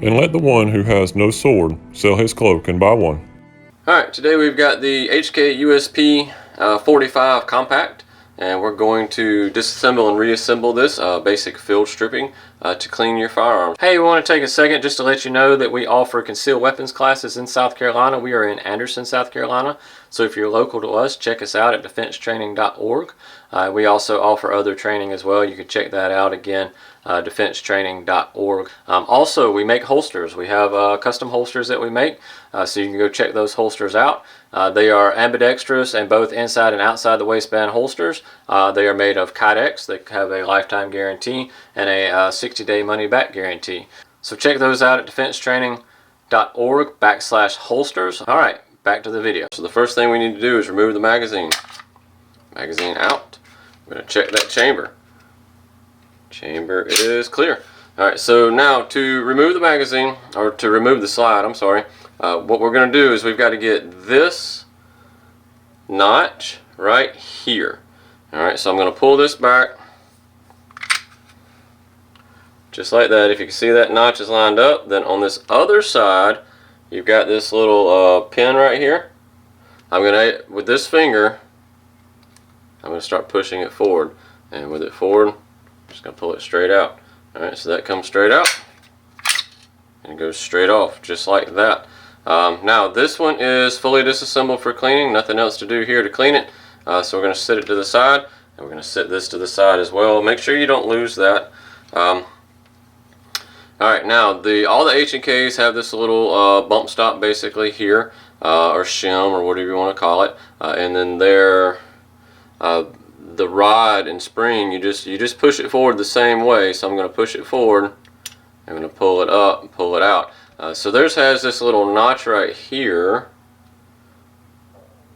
and let the one who has no sword sell his cloak and buy one. Alright, today we've got the HK USP 45 compact, and we're going to disassemble and reassemble this basic field stripping to clean your firearms. Hey, we want to take a second just to let you know that we offer concealed weapons classes in South Carolina. We are in Anderson, South Carolina, so if you're local to us, check us out at defensetraining.org. We also offer other training as well. You can check that out again, defensetraining.org. Also, we make holsters. We have custom holsters that we make, so you can go check those holsters out. They are ambidextrous and both inside and outside the waistband holsters. They are made of Kydex. They have a lifetime guarantee and a 60-day money-back guarantee. So check those out at defensetraining.org/holsters. All right, back to the video. So the first thing we need to do is remove the magazine. Magazine out. We're going to check that chamber. Chamber is clear. Alright, so now to remove the magazine, or to remove the slide, I'm sorry, what we're going to do is we've got to get this notch right here. Alright, so I'm going to pull this back just like that. If you can see that notch is lined up, then on this other side you've got this little pin right here. I'm going to, with this finger, I'm going to start pushing it forward, and with it forward, I'm just going to pull it straight out. Alright, so that comes straight out and it goes straight off just like that. Now this one is fully disassembled for cleaning. Nothing else to do here to clean it. So we're going to set it to the side, and we're going to set this to the side as well. Make sure you don't lose that. Alright, now all the H&Ks have this little bump stop basically here, or shim, or whatever you want to call it, and then there the rod and spring, you just push it forward the same way. So I'm going to push it forward, I'm going to pull it up and pull it out. So theirs has this little notch right here,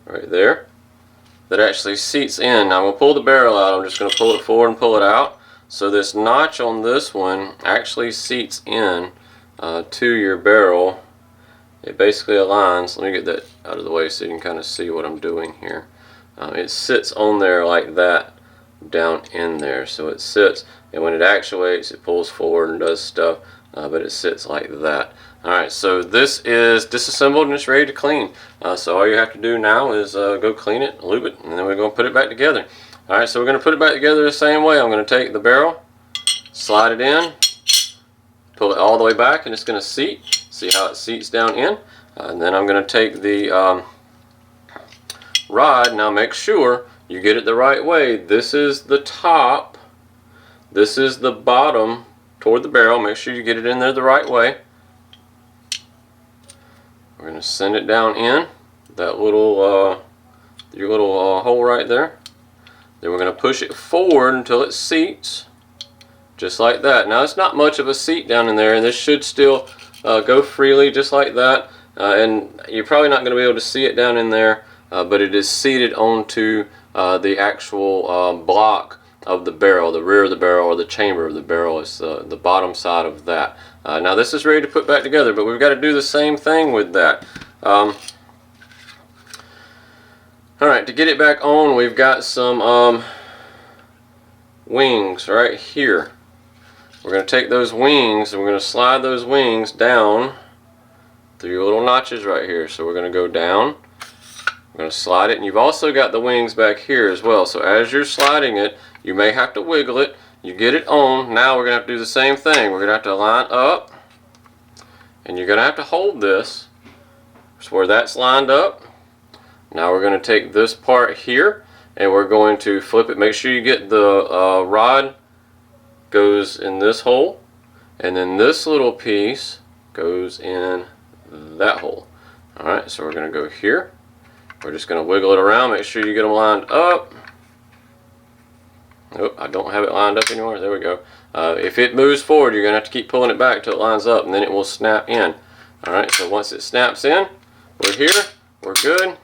right there, that actually seats in. Now I'm going to pull the barrel out. I'm just going to pull it forward and pull it out. So this notch on this one actually seats in to your barrel. It basically aligns. Let me get that out of the way so you can kind of see what I'm doing here. It sits on there like that, down in there. So it sits, and when it actuates, it pulls forward and does stuff, but it sits like that. Alright, so this is disassembled and it's ready to clean. So all you have to do now is go clean it, lube it, and then we're going to put it back together. Alright, so we're going to put it back together the same way. I'm going to take the barrel, slide it in, pull it all the way back, and it's going to seat. See how it seats down in? And then I'm going to take the rod. Now make sure you get it the right way. This is the top, this is the bottom toward the barrel. Make sure you get it in there the right way. We're going to send it down in that little your little hole right there. Then we're going to push it forward until it seats just like that. Now it's not much of a seat down in there, and this should still go freely just like that, and you're probably not going to be able to see it down in there. But it is seated onto the actual block of the barrel, the rear of the barrel, or the chamber of the barrel. Is the bottom side of that. Now this is ready to put back together, but we've got to do the same thing with that. Alright, to get it back on, we've got some wings right here. We're going to take those wings and we're going to slide those wings down through your little notches right here. So we're going to go down. I'm going to slide it, and you've also got the wings back here as well. So as you're sliding it, you may have to wiggle it. You get it on. Now we're going to have to do the same thing. We're going to have to line up, and you're going to have to hold this. So where that's lined up. Now we're going to take this part here, and we're going to flip it. Make sure you get the rod goes in this hole, and then this little piece goes in that hole. Alright, so we're going to go here. We're just going to wiggle it around. Make sure you get them lined up. Nope, I don't have it lined up anymore. There we go. If it moves forward, you're going to have to keep pulling it back until it lines up, and then it will snap in. Alright, so once it snaps in, we're here. We're good.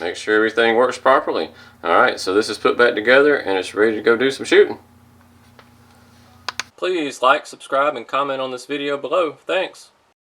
Make sure everything works properly. Alright, so this is put back together, and it's ready to go do some shooting. Please like, subscribe, and comment on this video below. Thanks.